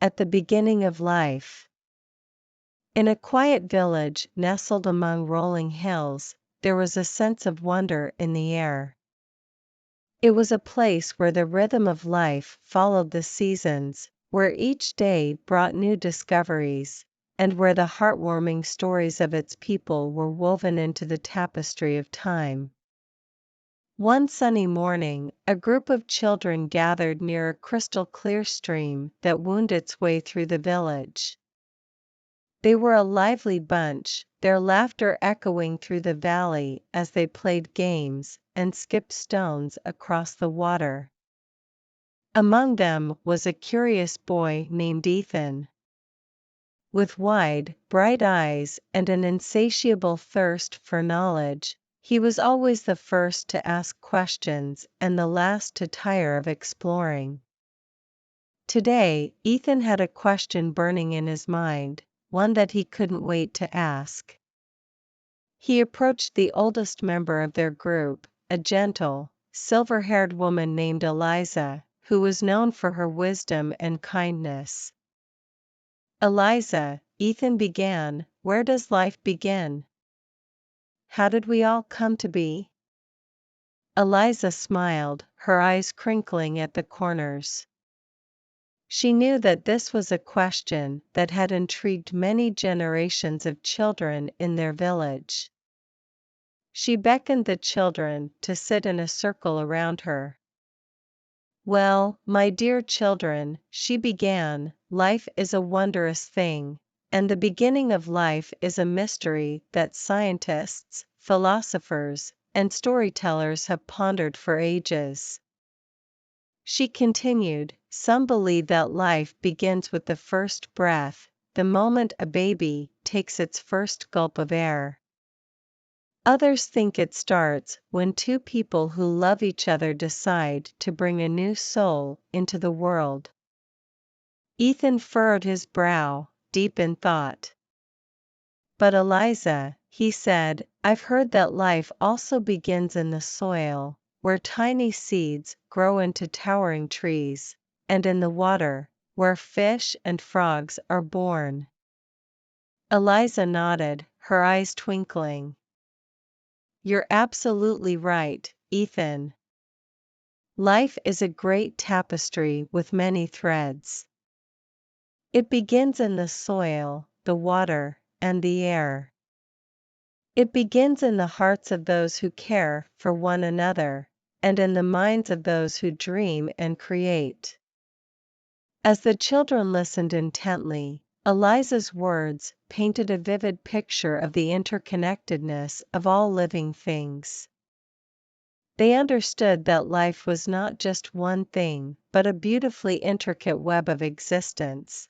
at the beginning of life. In a quiet village nestled among rolling hills, there was a sense of wonder in the air. It was a place where the rhythm of life followed the seasons, where each day brought new discoveries, and where the heartwarming stories of its people were woven into the tapestry of time. One sunny morning, a group of children gathered near a crystal-clear stream that wound its way through the village. They were a lively bunch, their laughter echoing through the valley as they played games and skipped stones across the water. Among them was a curious boy named Ethan. With wide, bright eyes and an insatiable thirst for knowledge, he was always the first to ask questions and the last to tire of exploring. Today, Ethan had a question burning in his mind, one that he couldn't wait to ask. He approached the oldest member of their group, a gentle, silver-haired woman named Eliza, who was known for her wisdom and kindness. "Eliza," Ethan began, "where does life begin? How did we all come to be?" Eliza smiled, her eyes crinkling at the corners. She knew that this was a question that had intrigued many generations of children in their village. She beckoned the children to sit in a circle around her. "Well, my dear children," she began, "life is a wondrous thing, and the beginning of life is a mystery that scientists, philosophers, and storytellers have pondered for ages." She continued, "Some believe that life begins with the first breath, the moment a baby takes its first gulp of air. Others think it starts when two people who love each other decide to bring a new soul into the world." Ethan furrowed his brow, deep in thought. "But Eliza," he said, "I've heard that life also begins in the soil, where tiny seeds grow into towering trees, and in the water, where fish and frogs are born." Eliza nodded, her eyes twinkling. "You're absolutely right, Ethan. Life is a great tapestry with many threads. It begins in the soil, the water, and the air. It begins in the hearts of those who care for one another, and in the minds of those who dream and create." As the children listened intently, Eliza's words painted a vivid picture of the interconnectedness of all living things. They understood that life was not just one thing, but a beautifully intricate web of existence.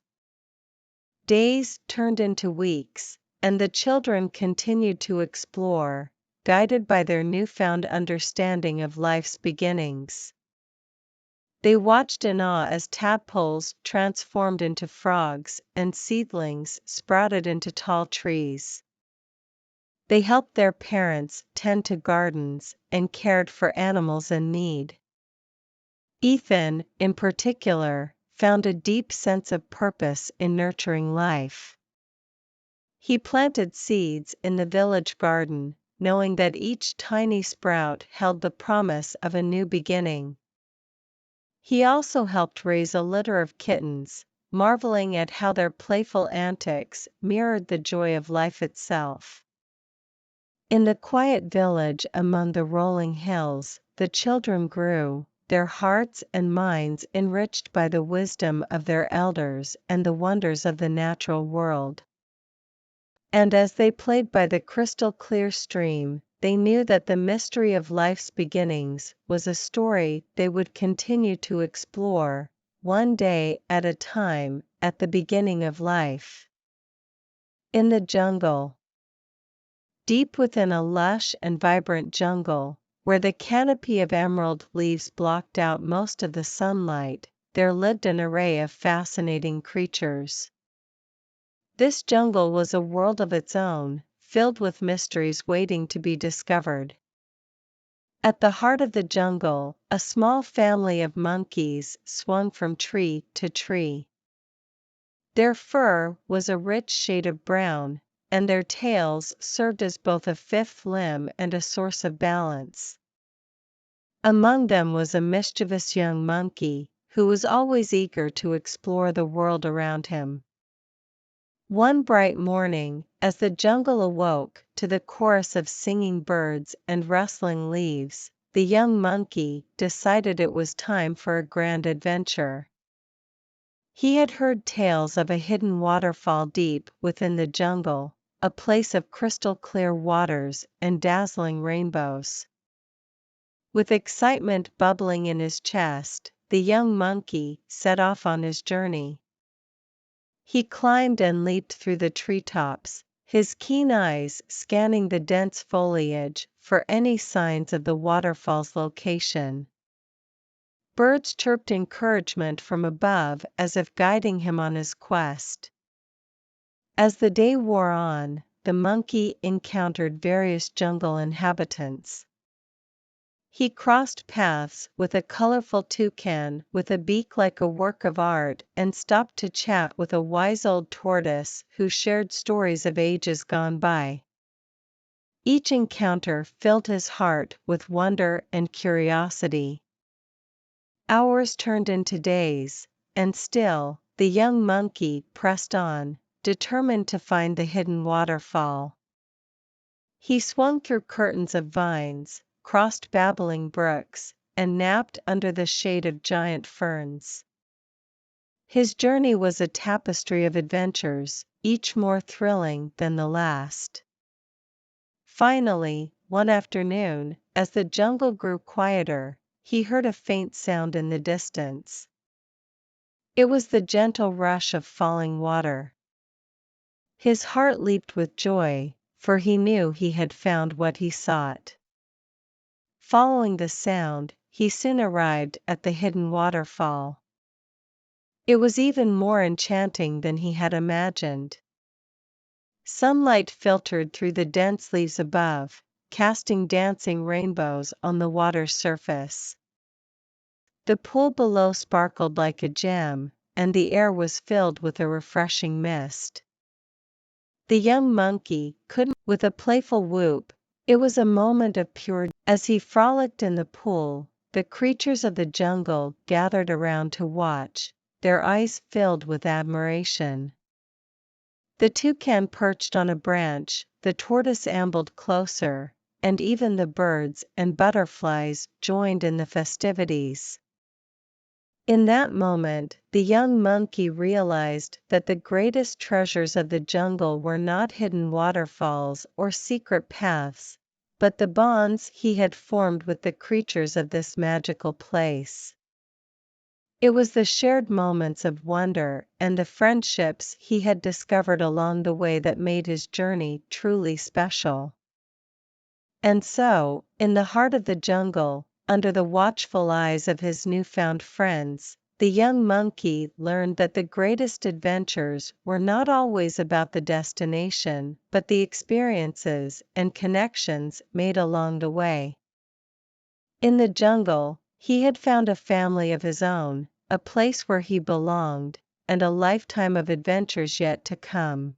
Days turned into weeks, and the children continued to explore, guided by their newfound understanding of life's beginnings. They watched in awe as tadpoles transformed into frogs and seedlings sprouted into tall trees. They helped their parents tend to gardens and cared for animals in need. Ethan, in particular, found a deep sense of purpose in nurturing life. He planted seeds in the village garden, knowing that each tiny sprout held the promise of a new beginning. He also helped raise a litter of kittens, marveling at how their playful antics mirrored the joy of life itself. In the quiet village among the rolling hills, the children grew, their hearts and minds enriched by the wisdom of their elders and the wonders of the natural world. And as they played by the crystal-clear stream, they knew that the mystery of life's beginnings was a story they would continue to explore, one day at a time, at the beginning of life. In the jungle. Deep within a lush and vibrant jungle, where the canopy of emerald leaves blocked out most of the sunlight, there lived an array of fascinating creatures. This jungle was a world of its own, filled with mysteries waiting to be discovered. At the heart of the jungle, a small family of monkeys swung from tree to tree. Their fur was a rich shade of brown, and their tails served as both a fifth limb and a source of balance. Among them was a mischievous young monkey, who was always eager to explore the world around him. One bright morning, as the jungle awoke to the chorus of singing birds and rustling leaves, the young monkey decided it was time for a grand adventure. He had heard tales of a hidden waterfall deep within the jungle, a place of crystal clear waters and dazzling rainbows. With excitement bubbling in his chest, the young monkey set off on his journey. He climbed and leaped through the treetops, his keen eyes scanning the dense foliage for any signs of the waterfall's location. Birds chirped encouragement from above as if guiding him on his quest. As the day wore on, the monkey encountered various jungle inhabitants. He crossed paths with a colorful toucan with a beak like a work of art and stopped to chat with a wise old tortoise who shared stories of ages gone by. Each encounter filled his heart with wonder and curiosity. Hours turned into days, and still, the young monkey pressed on, determined to find the hidden waterfall. He swung through curtains of vines, crossed babbling brooks, and napped under the shade of giant ferns. His journey was a tapestry of adventures, each more thrilling than the last. Finally, one afternoon, as the jungle grew quieter, he heard a faint sound in the distance. It was the gentle rush of falling water. His heart leaped with joy, for he knew he had found what he sought. Following the sound, he soon arrived at the hidden waterfall. It was even more enchanting than he had imagined. Sunlight filtered through the dense leaves above, casting dancing rainbows on the water's surface. The pool below sparkled like a gem, and the air was filled with a refreshing mist. The young monkey couldn't, with a playful whoop, it was a moment of pure joy. As he frolicked in the pool, the creatures of the jungle gathered around to watch, their eyes filled with admiration. The toucan perched on a branch, the tortoise ambled closer, and even the birds and butterflies joined in the festivities. In that moment, the young monkey realized that the greatest treasures of the jungle were not hidden waterfalls or secret paths, but the bonds he had formed with the creatures of this magical place. It was the shared moments of wonder and the friendships he had discovered along the way that made his journey truly special. And so, in the heart of the jungle, under the watchful eyes of his newfound friends, the young monkey learned that the greatest adventures were not always about the destination, but the experiences and connections made along the way. In the jungle, he had found a family of his own, a place where he belonged, and a lifetime of adventures yet to come.